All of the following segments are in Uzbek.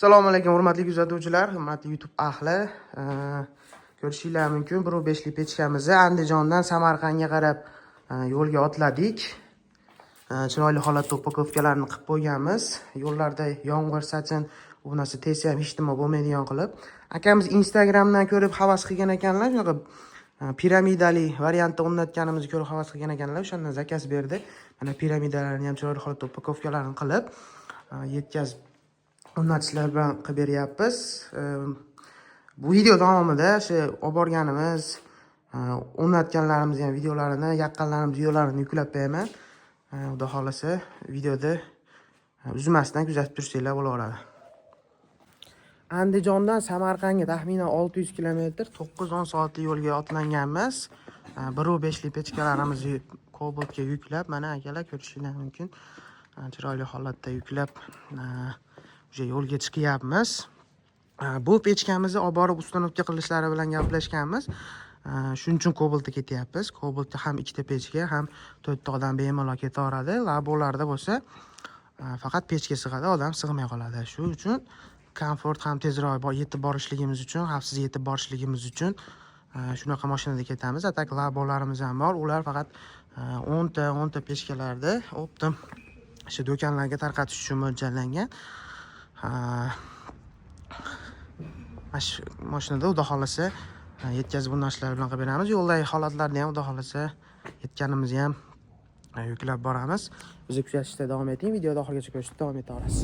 Assalomu alaykum hurmatli kuzatuvchilar, hurmatli YouTube ahli. Ko'rishinglar mumkin, 1.5 lik pechkamizni Andijondan Samarqandga qarab yo'lga otladik. Chiroyli holatda upakovkalarni qilib qo'yganmiz. Yo'llarda yomg'ir, sachin, bu narsa tezda ham hech nima bo'lmaydigan qilib. Akamiz Instagramdan ko'rib havas qilgan ekanlar, shunaqa piramidali variantda o'rnatganimizni ko'rib havas qilgan ekanlar. O'shandan zakaz berdi. Mana piramidalarni ham chiroyli holatda upakovkalarni qilib yetkazib o'rnatishlar bilan qilib beryapmiz. Bu video davomida o'sha olib borganimiz, o'rnatganlarimiz ham videolarini, yaqqanlarimiz videolarini yuklab beraman. Xudo xolasa videoda uzmasdan kuzatib tursanglar bo'laveradi. Andijondan Samarqandga taxminan 600 km, 9-10 soatlik yo'lga otlanganmiz. 1.5 lik pechkalarimizni Cobalt'ga yuklab, mana akalar ko'rishingiz mumkin. Chiroyli holatda yuklab o'sha yo'lga chiqyapmiz. Bu pechkamizni olib borib ustanovka qilishlari bilan gaplashganmiz. Shuning uchun Cobalt'ga ketyapmiz. Cobalt'da ham ikkita pechka, ham 4 ta odam bemalol ketaveradi. Labolarda bo'lsa faqat pechka sig'adi, odam sig'may qoladi. Shu uchun komfort ham tezroq yetib borishligimiz uchun, xavfsiz yetib borishligimiz uchun shunaqa mashinada ketamiz. Atak labolarimiz ham bor. Ular faqat 10 ta pechkalarda optim o'sha do'konlarga tarqatish uchun mo'ljallangan. Mashinada xudo xolasa yetkazib o'rnashlar bilan qilib beramiz. Yo'ldagi holatlarni ham xudo xolasa yetganimizni ham yuklab boramiz. Bizni kuzatishda davom eting. Videoda oxirigacha ko'rishda davom etaverasiz.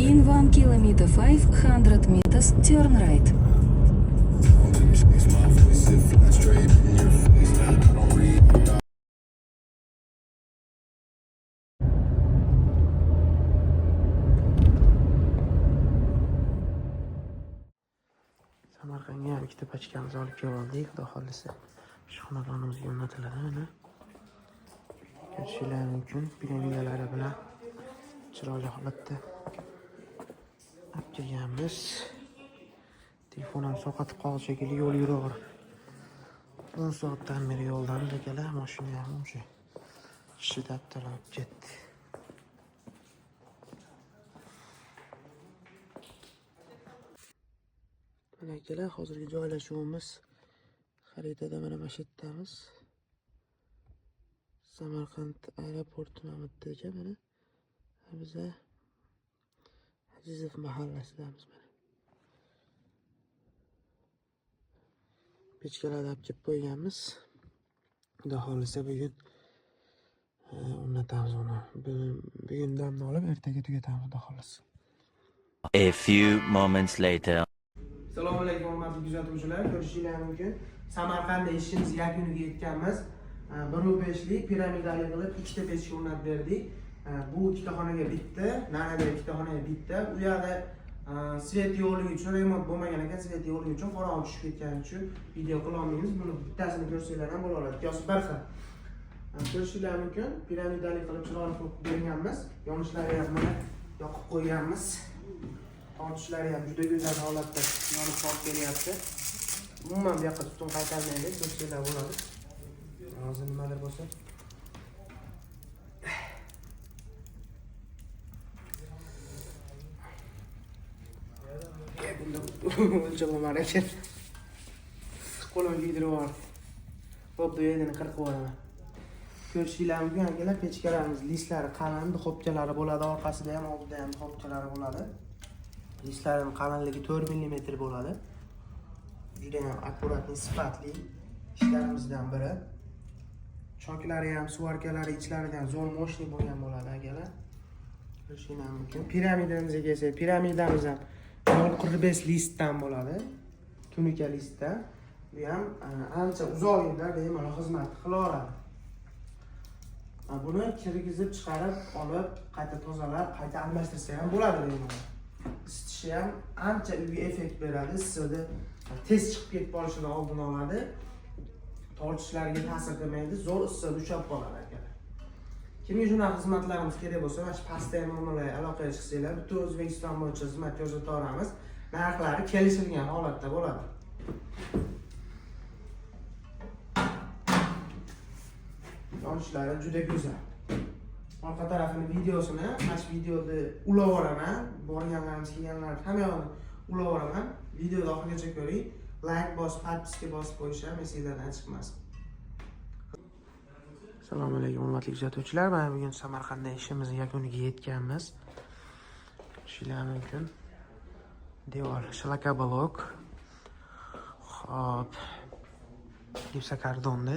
In 1 kilometer 500 meters, turn right. Samarqandga ham ikkita pechkamizni olib keldik. Xudo xolasa shu xonadonimizga o'rnatiladi. Mana ko'rishingiz mumkin, piramidalari bilan chiroyli holatda olib kelganmiz. Telefon ham sovqotib qoldi shekilli, yo'l yuraver. 10 soatdan beri yo'ldamiz akalar. Mashina ham o'sha shidabtalab ketdi. Mana akalar, hozirgi joylashuvimiz xaritada mana shu yerdamiz. Samarqand aeroporti nomidagi mana biz Azizov mahallasidamiz mana. Pechkalarni olib kelib qo'yganmiz. Xudo xolasa bugun o'rnatamiz uni. Bugun damni olib ertaga tugatamiz xudo xolasa. A few moments later. Assalomu alaykum hurmatli kuzatuvchilar, ko'rishingiz mumkin. Samarqandda ishimiz yakuniga yetganmiz. 1.5 lik piramidali qilib ikkita pechka o'rnatib berdik. Bu ikkita xonaga bitta, narada ikkita xonaga bitta. U yoqda svet yo'ligi uchun remont bo'lmagan ekan, svet yo'ligi uchun qorong'i tushib ketgani uchun video qila olmaymiz. Buni bittasini ko'rsanglar ham bo'laveradi. Ikkosi bir xil. Ko'rishingiz mumkin, piramidali qilib chiroyli qilib berganmiz. Yonishlari ham mana yoqib qo'yganmiz. Tortishlari ham juda go'zal holatda yonib qolib kelyapti. Umuman bu yoqqa tutun qaytarmaymiz, ko'rsanglar bo'ladi. Hozir nimadir bo'lsa. Bunda o'lchab olmar ekan. Qo'limga yedirib yubordi. Bo'pti, yerdan qirqib yuboraman. Ko'rishingiz mumkin akalar, pechkalarimiz listlari qalin, duxovkalari bo'ladi, orqasida ham, oldida ham duxovkalari bo'ladi. Listlarining qalinligi 4 mm bo'ladi. juda ham akkuratli, sifatli ishlarimizdan biri. Choklari ham, suvarkalari ichlaridan ham zo'r moshni bo'lgan bo'ladi akalar. Ko'rishingiz mumkin. Piramidamizga kelsak, piramidamiz ham 0.45 listdan bo'ladi. Tunika listdan. Bu ham ancha uzoq yillar bemalol xizmat qila oladi. Buni kirgizib chiqarib olib, qayta tozalab, qayta almashtirsa ham bo'ladi bemalol. Isitishi ham ancha uyga effekt beradi. Issiqni tez chiqib ketib qolishidan oldini oladi. Tortishlariga ta'sir qilmaydi, zo'r issiqda ushlab qoladi akalar. Kimga shunaqa xizmatlarimiz kerak bo'lsa, mana shu pastda muomalaga aloqaga chiqsanglar, butun O'zbekiston bo'yicha xizmat ko'rsata olamiz. Narxlari kelishilgan holatda bo'ladi. Yonishlari juda go'zal. Orqa tarafini videosini, mana shu videoni ulab olaman. Borganlarimiz, kelganlar hamma yoqni ulab olaman. Videoni oxirigacha ko'ring. Like bosib, podpiska bosib qo'yish ham esingizdan chiqmasin. Assalomu alaykum hurmatli kuzatuvchilar. Mana bugun Samarqandda ishimiz yakuniga yetganmiz. Ko'rishingiz mumkin. Devor shlaka blok. Xo'p. Gipsokardonni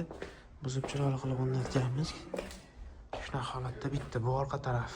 buzib chiroyli qilib o'rnatganmiz. Shunaqa holatda bitta bu orqa taraf.